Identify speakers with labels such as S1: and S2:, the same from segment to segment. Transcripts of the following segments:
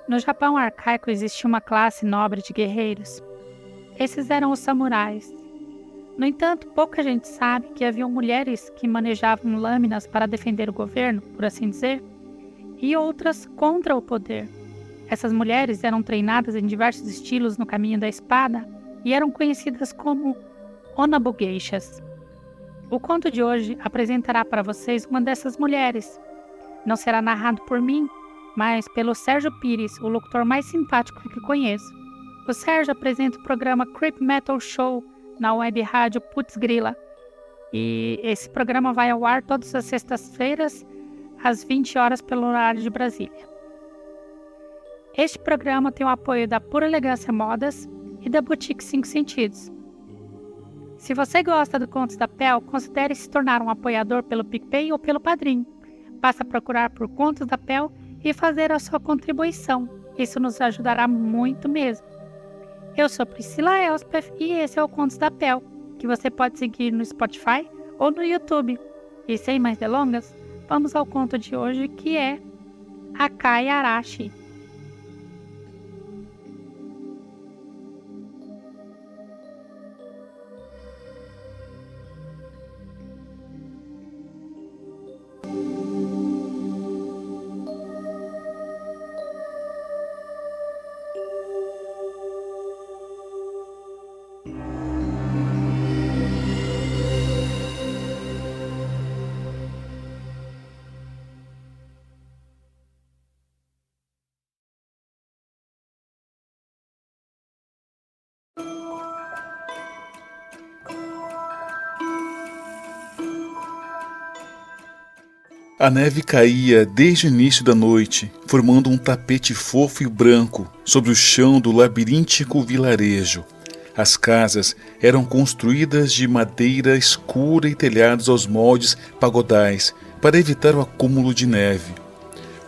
S1: No Japão arcaico existia uma classe nobre de guerreiros. Esses eram os samurais. No entanto, pouca gente sabe que haviam mulheres que manejavam lâminas para defender o governo, por assim dizer, e outras contra o poder. Essas mulheres eram treinadas em diversos estilos no caminho da espada e eram conhecidas como Onabugeishas. O conto de hoje apresentará para vocês uma dessas mulheres. Não será narrado por mim, mas pelo Sérgio Pires, o locutor mais simpático que conheço. O Sérgio apresenta o programa Creep Metal Show na web rádio Putz Grila. E esse programa vai ao ar todas as sextas-feiras, às 20 horas pelo horário de Brasília. Este programa tem o apoio da Pura Elegância Modas e da Boutique 5 Sentidos. Se você gosta do Contos da Pel, considere se tornar um apoiador pelo PicPay ou pelo Padrim. Basta procurar por Contos da Pel e fazer a sua contribuição. Isso nos ajudará muito mesmo. Eu sou Priscila Elspeth e esse é o Contos da Pel, que você pode seguir no Spotify ou no YouTube. E sem mais delongas, vamos ao conto de hoje, que é Akai Arashi.
S2: A neve caía desde o início da noite, formando um tapete fofo e branco sobre o chão do labiríntico vilarejo. As casas eram construídas de madeira escura e telhados aos moldes pagodais para evitar o acúmulo de neve.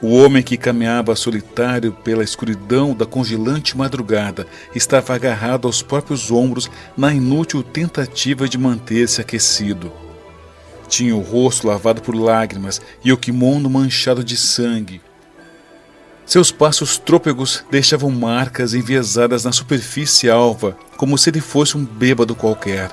S2: O homem que caminhava solitário pela escuridão da congelante madrugada estava agarrado aos próprios ombros na inútil tentativa de manter-se aquecido. Tinha o rosto lavado por lágrimas e o kimono manchado de sangue. Seus passos trôpegos deixavam marcas enviesadas na superfície alva, como se ele fosse um bêbado qualquer.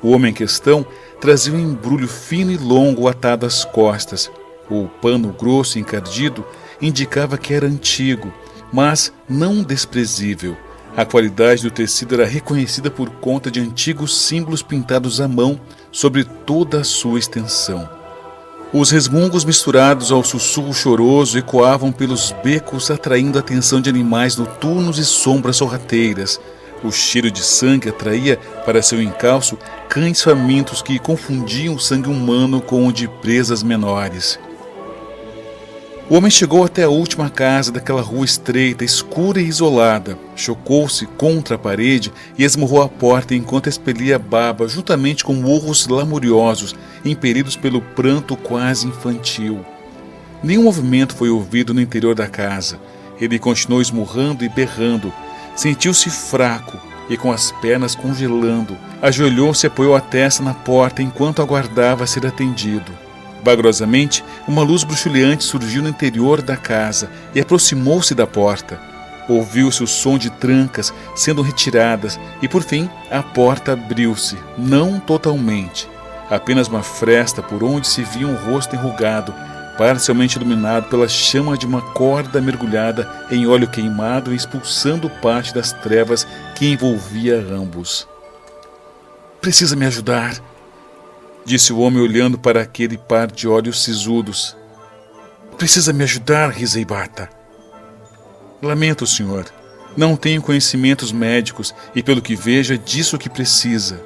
S2: O homem em questão trazia um embrulho fino e longo atado às costas. O pano grosso e encardido indicava que era antigo, mas não desprezível. A qualidade do tecido era reconhecida por conta de antigos símbolos pintados à mão sobre toda a sua extensão. Os resmungos misturados ao sussurro choroso ecoavam pelos becos, atraindo a atenção de animais noturnos e sombras sorrateiras. O cheiro de sangue atraía para seu encalço cães famintos que confundiam o sangue humano com o de presas menores. O homem chegou até a última casa daquela rua estreita, escura e isolada. Chocou-se contra a parede e esmurrou a porta enquanto expelia baba, juntamente com urros lamuriosos, impelidos pelo pranto quase infantil. Nenhum movimento foi ouvido no interior da casa. Ele continuou esmurrando e berrando. Sentiu-se fraco e com as pernas congelando. Ajoelhou-se e apoiou a testa na porta enquanto aguardava ser atendido. Vagarosamente, uma luz bruxuleante surgiu no interior da casa e aproximou-se da porta. Ouviu-se o som de trancas sendo retiradas e, por fim, a porta abriu-se, não totalmente. Apenas uma fresta por onde se via um rosto enrugado, parcialmente iluminado pela chama de uma corda mergulhada em óleo queimado e expulsando parte das trevas que envolvia ambos. "Precisa me ajudar", disse o homem olhando para aquele par de olhos sisudos. "Precisa me ajudar, Hiseibata." "Lamento, senhor. Não tenho conhecimentos médicos e, pelo que vejo, é disso que precisa."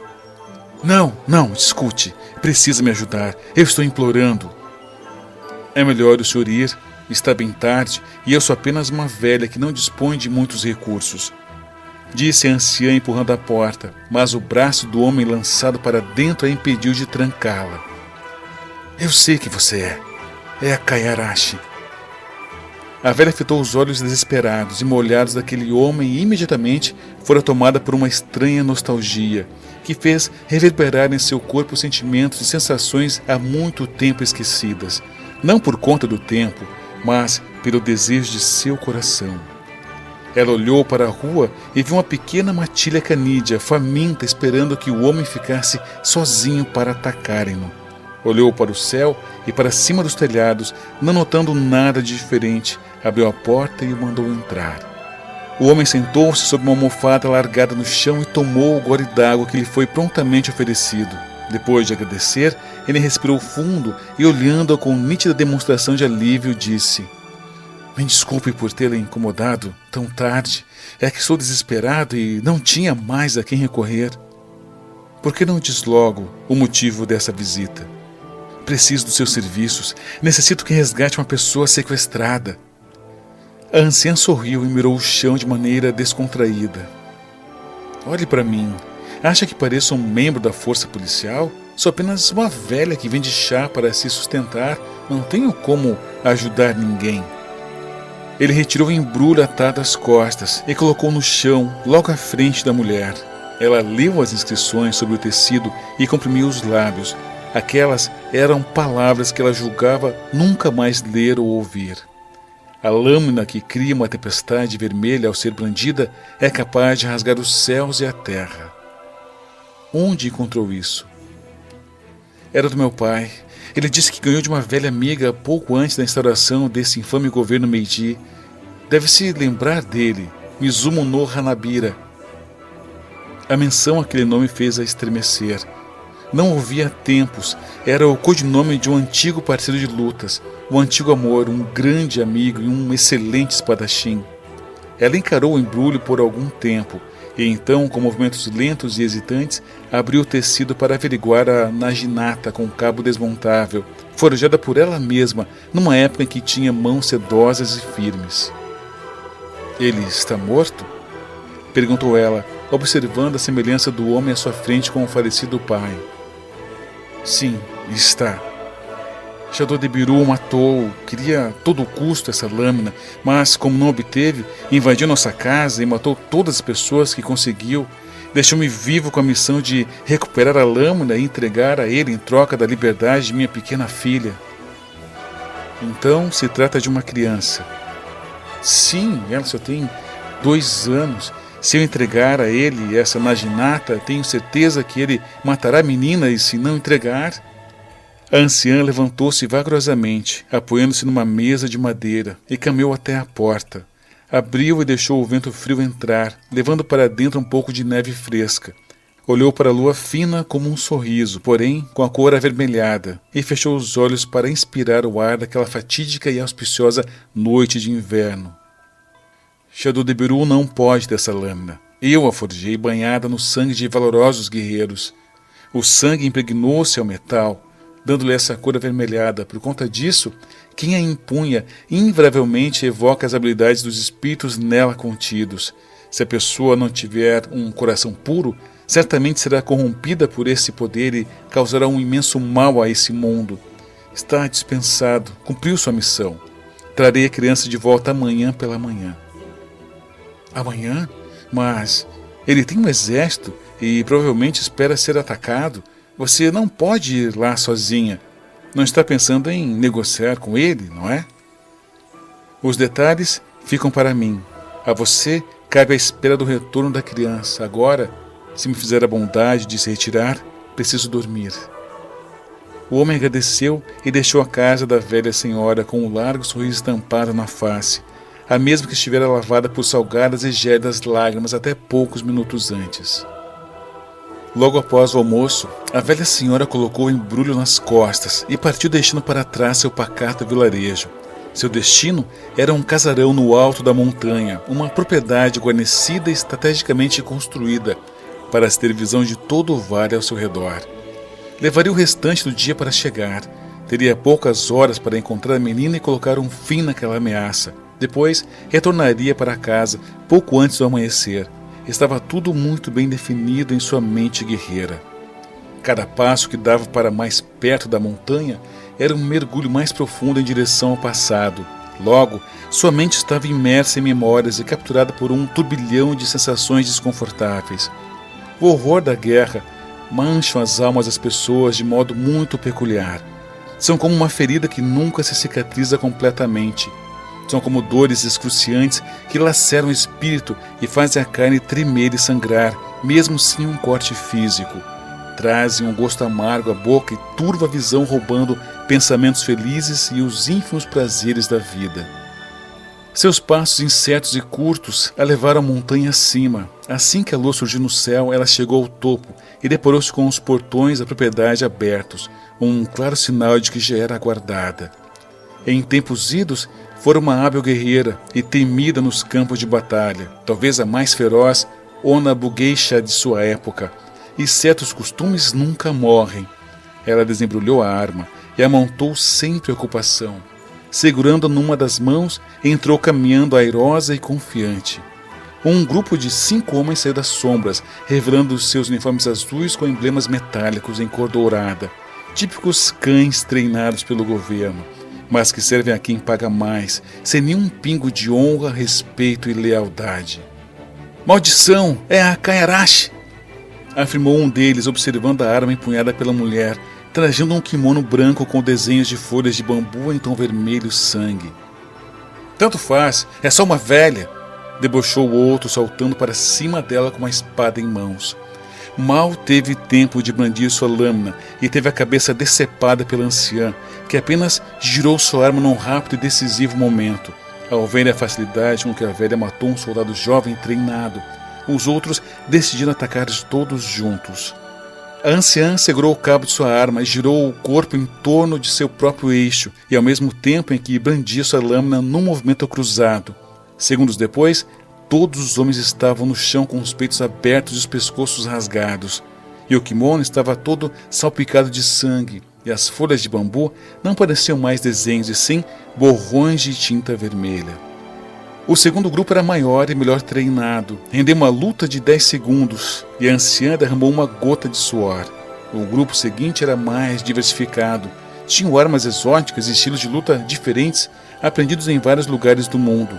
S2: Não, não, escute. Precisa me ajudar. Eu estou implorando. É melhor o senhor ir. Está bem tarde e eu sou apenas uma velha que não dispõe de muitos recursos. Disse a anciã empurrando a porta, mas o braço do homem lançado para dentro a impediu de trancá-la. Eu sei que você é. É a Kayarashi. A velha fitou os olhos desesperados e molhados daquele homem e imediatamente fora tomada por uma estranha nostalgia que fez reverberar em seu corpo sentimentos e sensações há muito tempo esquecidas, não por conta do tempo, mas pelo desejo de seu coração. Ela olhou para a rua e viu uma pequena matilha canídea, faminta, esperando que o homem ficasse sozinho para atacarem-no. Olhou para o céu e para cima dos telhados, não notando nada de diferente, abriu a porta e o mandou entrar. O homem sentou-se sob uma almofada largada no chão e tomou o gole d'água que lhe foi prontamente oferecido. Depois de agradecer, ele respirou fundo e, olhando-a com nítida demonstração de alívio, disse: Me desculpe por tê-la incomodado tão tarde. É que estou desesperado e não tinha mais a quem recorrer. Por que não diz logo o motivo dessa visita? Preciso dos seus serviços. Necessito que resgate uma pessoa sequestrada. A anciã sorriu e mirou o chão de maneira descontraída. Olhe para mim. Acha que pareço um membro da força policial? Sou apenas uma velha que vende chá para se sustentar. Não tenho como ajudar ninguém. Ele retirou o embrulho atado às costas e colocou no chão, logo à frente da mulher. Ela leu as inscrições sobre o tecido e comprimiu os lábios. Aquelas eram palavras que ela julgava nunca mais ler ou ouvir. A lâmina que cria uma tempestade vermelha ao ser brandida é capaz de rasgar os céus e a terra. Onde encontrou isso? Era do meu pai. Ele disse que ganhou de uma velha amiga pouco antes da instauração desse infame governo Meiji. Deve-se lembrar dele, Mizumo no Hanabira. A menção àquele nome fez-a estremecer. Não ouvia há tempos. Era o codinome de um antigo parceiro de lutas, um antigo amor, um grande amigo e um excelente espadachim. Ela encarou o embrulho por algum tempo, e então, com movimentos lentos e hesitantes, abriu o tecido para averiguar a naginata com cabo desmontável, forjada por ela mesma, numa época em que tinha mãos sedosas e firmes. Ele está morto? Perguntou ela, observando a semelhança do homem à sua frente com o falecido pai. Sim, está. Shadow de Biru matou, queria a todo custo essa lâmina, mas como não obteve, invadiu nossa casa e matou todas as pessoas que conseguiu. Deixou-me vivo com a missão de recuperar a lâmina e entregar a ele em troca da liberdade de minha pequena filha. Então se trata de uma criança. Sim, ela só tem 2 anos. Se eu entregar a ele essa naginata, tenho certeza que ele matará a menina, e se não entregar... A anciã levantou-se vagarosamente, apoiando-se numa mesa de madeira, e caminhou até a porta. Abriu e deixou o vento frio entrar, levando para dentro um pouco de neve fresca. Olhou para a lua fina como um sorriso, porém com a cor avermelhada, e fechou os olhos para inspirar o ar daquela fatídica e auspiciosa noite de inverno. Shadow de Biru não pode dessa lâmina. Eu a forjei banhada no sangue de valorosos guerreiros. O sangue impregnou-se ao metal, dando-lhe essa cor avermelhada. Por conta disso, quem a empunha invariavelmente evoca as habilidades dos espíritos nela contidos. Se a pessoa não tiver um coração puro, certamente será corrompida por esse poder e causará um imenso mal a esse mundo. Está dispensado, cumpriu sua missão. Trarei a criança de volta amanhã pela manhã. Amanhã? Mas ele tem um exército e provavelmente espera ser atacado. Você não pode ir lá sozinha. Não está pensando em negociar com ele, não é? Os detalhes ficam para mim. A você cabe a espera do retorno da criança. Agora, se me fizer a bondade de se retirar, preciso dormir. O homem agradeceu e deixou a casa da velha senhora com um largo sorriso estampado na face, a mesma que estivera lavada por salgadas e gélidas lágrimas até poucos minutos antes. Logo após o almoço, a velha senhora colocou o embrulho nas costas e partiu deixando para trás seu pacato vilarejo. Seu destino era um casarão no alto da montanha, uma propriedade guarnecida e estrategicamente construída, para se ter visão de todo o vale ao seu redor. Levaria o restante do dia para chegar. Teria poucas horas para encontrar a menina e colocar um fim naquela ameaça. Depois, retornaria para casa pouco antes do amanhecer. Estava tudo muito bem definido em sua mente guerreira. Cada passo que dava para mais perto da montanha era um mergulho mais profundo em direção ao passado. Logo, sua mente estava imersa em memórias e capturada por um turbilhão de sensações desconfortáveis. O horror da guerra mancha as almas das pessoas de modo muito peculiar. São como uma ferida que nunca se cicatriza completamente. São como dores excruciantes que laceram o espírito e fazem a carne tremer e sangrar, mesmo sem um corte físico. Trazem um gosto amargo à boca e turva a visão, roubando pensamentos felizes e os ínfimos prazeres da vida. Seus passos incertos e curtos a levaram a montanha acima. Assim que a lua surgiu no céu, ela chegou ao topo e deparou-se com os portões da propriedade abertos, um claro sinal de que já era aguardada. Em tempos idos, fora uma hábil guerreira e temida nos campos de batalha, talvez a mais feroz Ona Bugeisha de sua época, e certos costumes nunca morrem. Ela desembrulhou a arma e a montou sem preocupação. Segurando-a numa das mãos, entrou caminhando airosa e confiante. Um grupo de 5 homens saiu das sombras, revelando seus uniformes azuis com emblemas metálicos em cor dourada, típicos cães treinados pelo governo, mas que servem a quem paga mais, sem nenhum pingo de honra, respeito e lealdade. "Maldição! É a Kayarashi!" afirmou um deles, observando a arma empunhada pela mulher, trajando um kimono branco com desenhos de folhas de bambu em tom vermelho sangue. "Tanto faz, é só uma velha!" debochou o outro, saltando para cima dela com uma espada em mãos. Mal teve tempo de brandir sua lâmina e teve a cabeça decepada pela anciã, que apenas girou sua arma num rápido e decisivo momento. Ao ver a facilidade com que a velha matou um soldado jovem treinado, os outros decidiram atacar todos juntos. A anciã segurou o cabo de sua arma e girou o corpo em torno de seu próprio eixo, e ao mesmo tempo em que brandia sua lâmina num movimento cruzado. Segundos depois, todos os homens estavam no chão com os peitos abertos e os pescoços rasgados, e o kimono estava todo salpicado de sangue, e as folhas de bambu não pareciam mais desenhos, e sim borrões de tinta vermelha. O segundo grupo era maior e melhor treinado. Rendeu uma luta de 10 segundos e a anciã derramou uma gota de suor. O grupo seguinte era mais diversificado. Tinham armas exóticas e estilos de luta diferentes, aprendidos em vários lugares do mundo.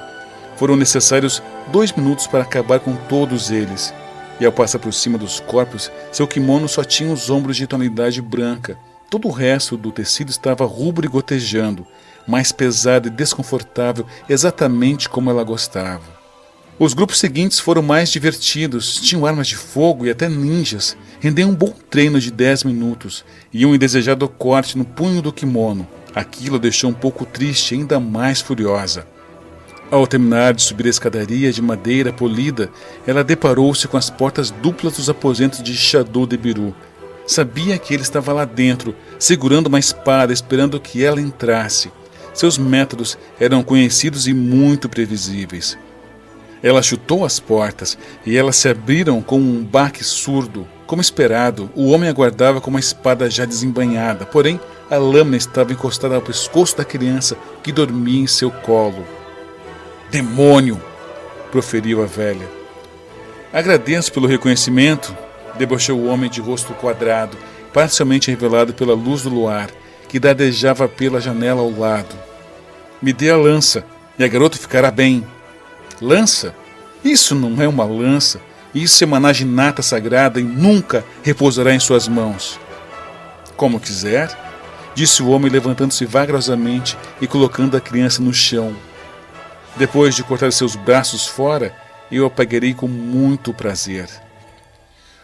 S2: Foram necessários 2 minutos para acabar com todos eles. E ao passar por cima dos corpos, seu kimono só tinha os ombros de tonalidade branca. Todo o resto do tecido estava rubro e gotejando, mais pesado e desconfortável, exatamente como ela gostava. Os grupos seguintes foram mais divertidos, tinham armas de fogo e até ninjas, rendiam um bom treino de 10 minutos e um indesejado corte no punho do kimono. Aquilo a deixou um pouco triste e ainda mais furiosa. Ao terminar de subir a escadaria de madeira polida, ela deparou-se com as portas duplas dos aposentos de Shadow de Biru. Sabia que ele estava lá dentro, segurando uma espada, esperando que ela entrasse. Seus métodos eram conhecidos e muito previsíveis. Ela chutou as portas e elas se abriram com um baque surdo. Como esperado, o homem aguardava com uma espada já desembainhada, porém a lâmina estava encostada ao pescoço da criança que dormia em seu colo. "Demônio!" proferiu a velha. "Agradeço pelo reconhecimento", debochou o homem de rosto quadrado, parcialmente revelado pela luz do luar, que dardejava pela janela ao lado. "Me dê a lança, e a garota ficará bem." "Lança? Isso não é uma lança. Isso é uma naginata sagrada e nunca repousará em suas mãos." "Como quiser", disse o homem, levantando-se vagarosamente e colocando a criança no chão. "Depois de cortar seus braços fora, eu a pegarei com muito prazer."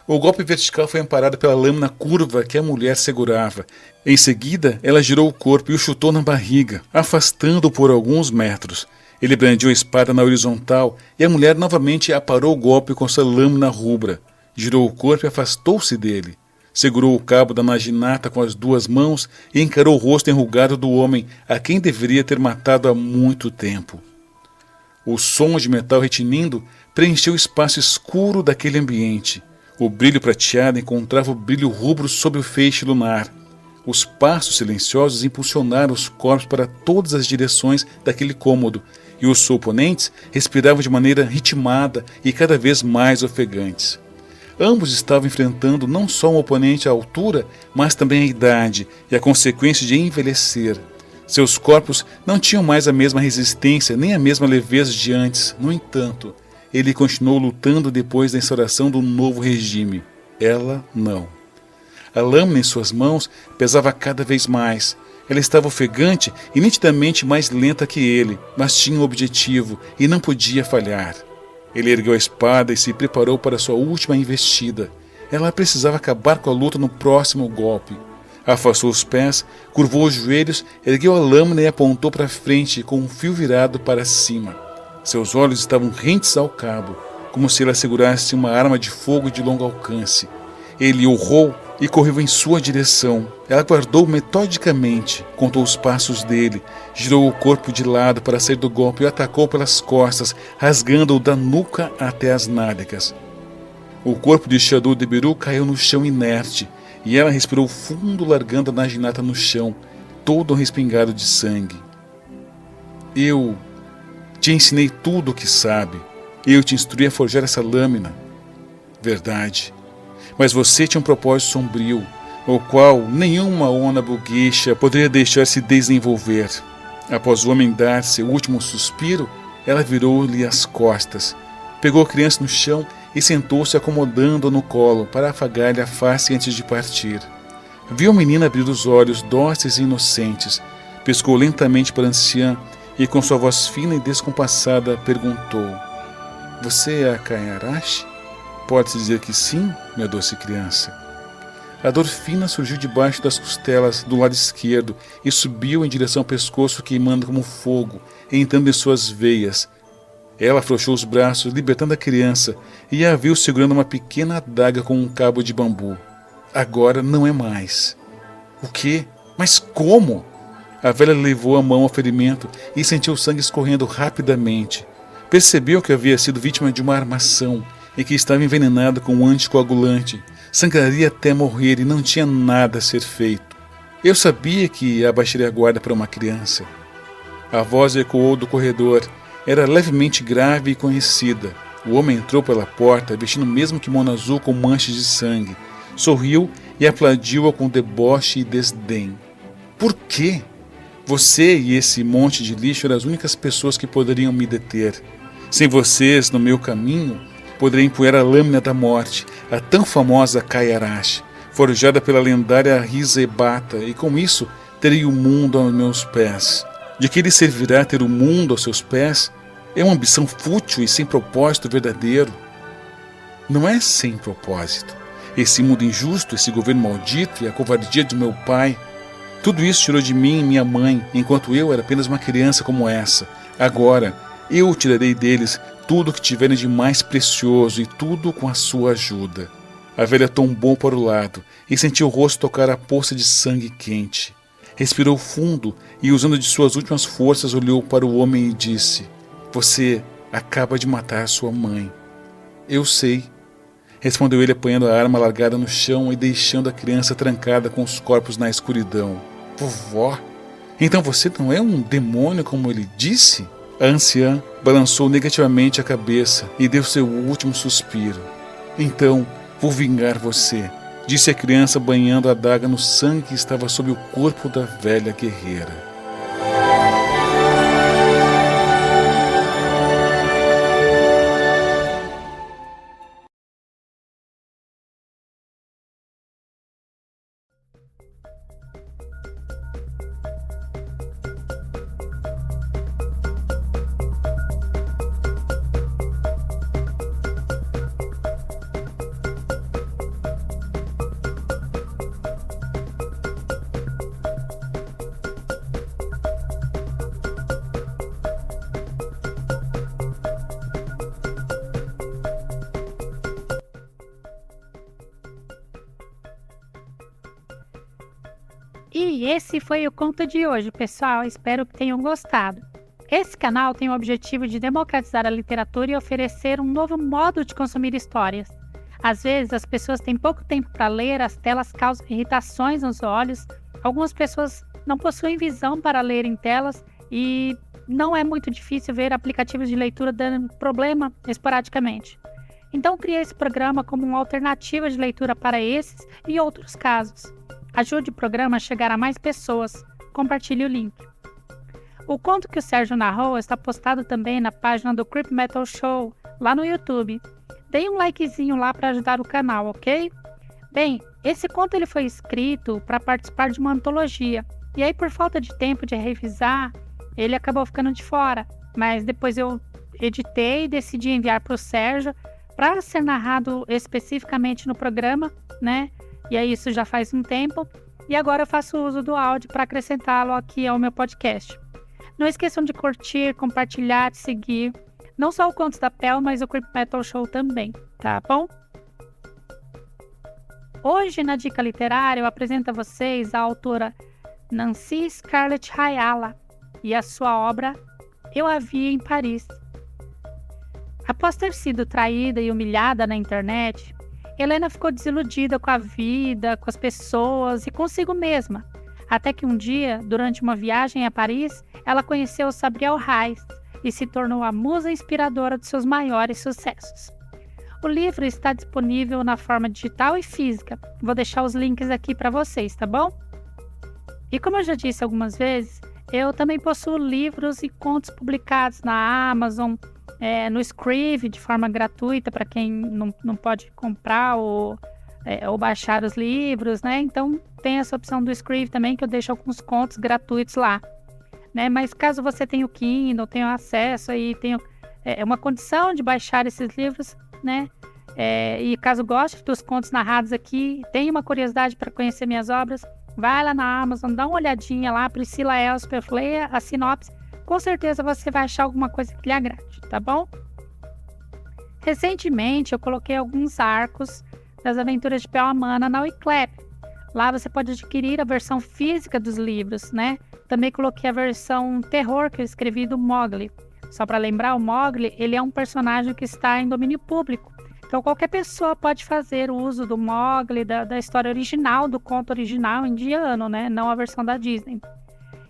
S2: O golpe vertical foi amparado pela lâmina curva que a mulher segurava. Em seguida, ela girou o corpo e o chutou na barriga, afastando-o por alguns metros. Ele brandiu a espada na horizontal e a mulher novamente aparou o golpe com sua lâmina rubra. Girou o corpo e afastou-se dele. Segurou o cabo da naginata com as 2 mãos e encarou o rosto enrugado do homem, a quem deveria ter matado há muito tempo. O som de metal retinindo preencheu o espaço escuro daquele ambiente. O brilho prateado encontrava o brilho rubro sob o feixe lunar. Os passos silenciosos impulsionaram os corpos para todas as direções daquele cômodo, e os oponentes respiravam de maneira ritmada e cada vez mais ofegantes. Ambos estavam enfrentando não só um oponente à altura, mas também a idade e a consequência de envelhecer. Seus corpos não tinham mais a mesma resistência nem a mesma leveza de antes. No entanto, ele continuou lutando depois da instauração do novo regime. Ela não. A lâmina em suas mãos pesava cada vez mais. Ela estava ofegante e nitidamente mais lenta que ele, mas tinha um objetivo e não podia falhar. Ele ergueu a espada e se preparou para sua última investida. Ela precisava acabar com a luta no próximo golpe. Afastou os pés, curvou os joelhos, ergueu a lâmina e apontou para frente com um fio virado para cima. Seus olhos estavam rentes ao cabo, como se ela segurasse uma arma de fogo de longo alcance. Ele urrou e correu em sua direção. Ela guardou metodicamente, contou os passos dele, girou o corpo de lado para sair do golpe e o atacou pelas costas, rasgando-o da nuca até as nádegas. O corpo de Shadow de Beru caiu no chão inerte, e ela respirou fundo, largando a Naginata no chão, todo respingado de sangue. Eu te ensinei tudo o que sabe. Eu te instruí a forjar essa lâmina. Verdade. Mas você tinha um propósito sombrio, o qual nenhuma Ona Bugueixa poderia deixar se desenvolver. Após o homem dar seu último suspiro, ela virou-lhe as costas, pegou a criança no chão e sentou-se acomodando-a no colo para afagar-lhe a face antes de partir. Viu a menina abrir os olhos dóceis e inocentes, pescou lentamente para a anciã e com sua voz fina e descompassada perguntou: "Você é a Kayarashi? Pode-se dizer que sim, minha doce criança?" A dor fina surgiu debaixo das costelas do lado esquerdo e subiu em direção ao pescoço, queimando como fogo, entrando em suas veias. Ela afrouxou os braços, libertando a criança, e a viu segurando uma pequena adaga com um cabo de bambu. Agora não é mais. O quê? Mas como? A velha levou a mão ao ferimento e sentiu o sangue escorrendo rapidamente. Percebeu que havia sido vítima de uma armação e que estava envenenada com um anticoagulante. Sangraria até morrer e não tinha nada a ser feito. Eu sabia que abaixaria a guarda para uma criança. A voz ecoou do corredor. Era levemente grave e conhecida. O homem entrou pela porta, vestindo o mesmo kimono azul com manchas de sangue. Sorriu e aplaudiu-a com deboche e desdém. Por quê? Você e esse monte de lixo eram as únicas pessoas que poderiam me deter. Sem vocês no meu caminho, poderia empunhar a lâmina da morte, a tão famosa Kayarashi, forjada pela lendária Risa Ebata, e com isso teria o mundo aos meus pés. De que lhe servirá ter o mundo aos seus pés? É uma ambição fútil e sem propósito verdadeiro. Não é sem propósito. Esse mundo injusto, esse governo maldito e a covardia de meu pai, tudo isso tirou de mim minha mãe, enquanto eu era apenas uma criança como essa. Agora, eu tirarei deles tudo o que tiverem de mais precioso e tudo com a sua ajuda. A velha tombou para o lado e sentiu o rosto tocar a poça de sangue quente. Respirou fundo e, usando de suas últimas forças, olhou para o homem e disse: "Você acaba de matar sua mãe." "Eu sei", respondeu ele, apanhando a arma largada no chão e deixando a criança trancada com os corpos na escuridão. "Vovó? Então você não é um demônio como ele disse?" A anciã balançou negativamente a cabeça e deu seu último suspiro. "Então vou vingar você", disse a criança, banhando a adaga no sangue que estava sob o corpo da velha guerreira.
S1: E esse foi o conto de hoje, pessoal. Espero que tenham gostado. Esse canal tem o objetivo de democratizar a literatura e oferecer um novo modo de consumir histórias. Às vezes, as pessoas têm pouco tempo para ler, as telas causam irritações nos olhos. Algumas pessoas não possuem visão para ler em telas e não é muito difícil ver aplicativos de leitura dando problema esporadicamente. Então, criei esse programa como uma alternativa de leitura para esses e outros casos. Ajude o programa a chegar a mais pessoas. Compartilhe o link. O conto que o Sérgio narrou está postado também na página do Creep Metal Show, lá no YouTube. Dê um likezinho lá para ajudar o canal, ok? Bem, esse conto ele foi escrito para participar de uma antologia. E aí, por falta de tempo de revisar, ele acabou ficando de fora. Mas depois eu editei e decidi enviar para o Sérgio para ser narrado especificamente no programa, né? E aí isso já faz um tempo. E agora eu faço uso do áudio para acrescentá-lo aqui ao meu podcast. Não esqueçam de curtir, compartilhar, de seguir. Não só o Contos da Pel, mas o Creep Metal Show também, tá bom? Hoje, na Dica Literária, eu apresento a vocês a autora Nancy Scarlett Ayala e a sua obra Eu a Vi em Paris. Após ter sido traída e humilhada na internet, Helena ficou desiludida com a vida, com as pessoas e consigo mesma. Até que um dia, durante uma viagem a Paris, ela conheceu Sabriel Reis e se tornou a musa inspiradora de seus maiores sucessos. O livro está disponível na forma digital e física. Vou deixar os links aqui para vocês, tá bom? E como eu já disse algumas vezes, eu também possuo livros e contos publicados na Amazon, no Scribd, de forma gratuita para quem não pode comprar ou baixar os livros, né? Então tem essa opção do Scribd também, que eu deixo alguns contos gratuitos lá, né? Mas caso você tenha o Kindle, tenha acesso aí, tenha uma condição de baixar esses livros, né? E caso goste dos contos narrados aqui, tenha uma curiosidade para conhecer minhas obras, vai lá na Amazon, dá uma olhadinha lá, Priscila Elspeth, leia a sinopse, com certeza você vai achar alguma coisa que lhe agrade, tá bom? Recentemente eu coloquei alguns arcos das Aventuras de Pel Amana na Wiclap. Lá você pode adquirir a versão física dos livros, né? Também coloquei a versão terror que eu escrevi do Mowgli. Só para lembrar, o Mowgli, ele é um personagem que está em domínio público. Então qualquer pessoa pode fazer o uso do Mowgli, da história original, do conto original indiano, né? Não a versão da Disney.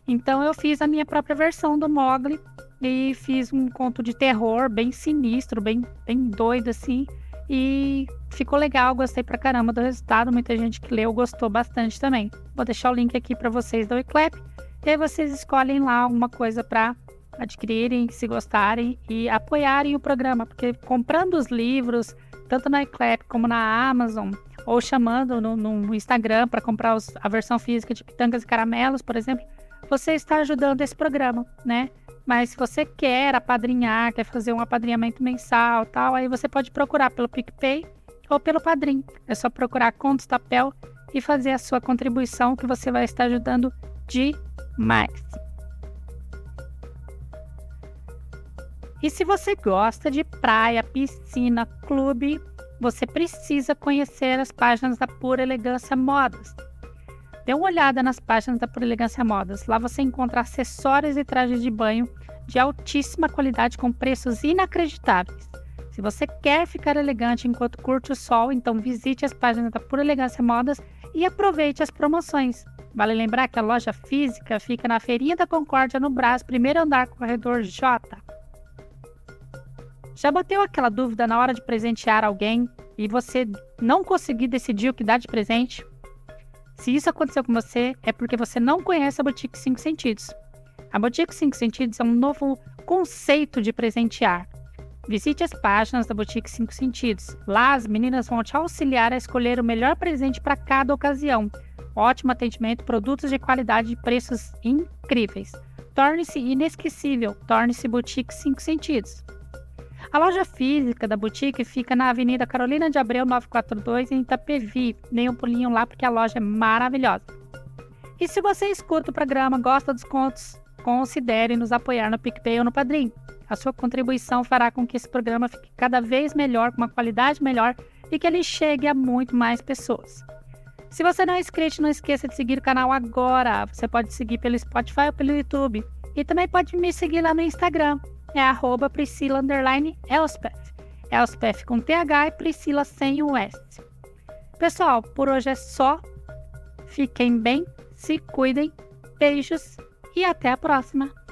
S1: Então eu fiz a minha própria versão do Mowgli e fiz um conto de terror bem sinistro, bem doido assim. E ficou legal, gostei pra caramba do resultado. Muita gente que leu gostou bastante também. Vou deixar o link aqui para vocês da Wiclap. E aí vocês escolhem lá alguma coisa para adquirirem, se gostarem e apoiarem o programa. Porque comprando os livros, tanto na Wiclap como na Amazon, ou chamando no Instagram para comprar a versão física de Pitangas e Caramelos, por exemplo, você está ajudando esse programa, né? Mas se você quer apadrinhar, quer fazer um apadrinhamento mensal, tal, aí você pode procurar pelo PicPay ou pelo Padrim. É só procurar Contos da Pel e fazer a sua contribuição, que você vai estar ajudando demais. E se você gosta de praia, piscina, clube, você precisa conhecer as páginas da Pura Elegância Modas. Dê uma olhada nas páginas da Pura Elegância Modas. Lá você encontra acessórios e trajes de banho de altíssima qualidade com preços inacreditáveis. Se você quer ficar elegante enquanto curte o sol, então visite as páginas da Pura Elegância Modas e aproveite as promoções. Vale lembrar que a loja física fica na Feirinha da Concórdia, no Brás, primeiro andar, corredor J. Já bateu aquela dúvida na hora de presentear alguém e você não conseguir decidir o que dá de presente? Se isso aconteceu com você, é porque você não conhece a Boutique 5 Sentidos. A Boutique 5 Sentidos é um novo conceito de presentear. Visite as páginas da Boutique 5 Sentidos. Lá as meninas vão te auxiliar a escolher o melhor presente para cada ocasião. Ótimo atendimento, produtos de qualidade e preços incríveis. Torne-se inesquecível, torne-se Boutique 5 Sentidos. A loja física da Boutique fica na Avenida Carolina de Abreu 942, em Itapevi. Dê um pulinho lá porque a loja é maravilhosa. E se você escuta o programa, gosta dos contos, considere nos apoiar no PicPay ou no Padrim. A sua contribuição fará com que esse programa fique cada vez melhor, com uma qualidade melhor e que ele chegue a muito mais pessoas. Se você não é inscrito, não esqueça de seguir o canal agora. Você pode seguir pelo Spotify ou pelo YouTube. E também pode me seguir lá no Instagram. É @Priscila_Elspeth. Elspeth com TH e Priscila sem o S. Pessoal, por hoje é só. Fiquem bem, se cuidem, beijos e até a próxima!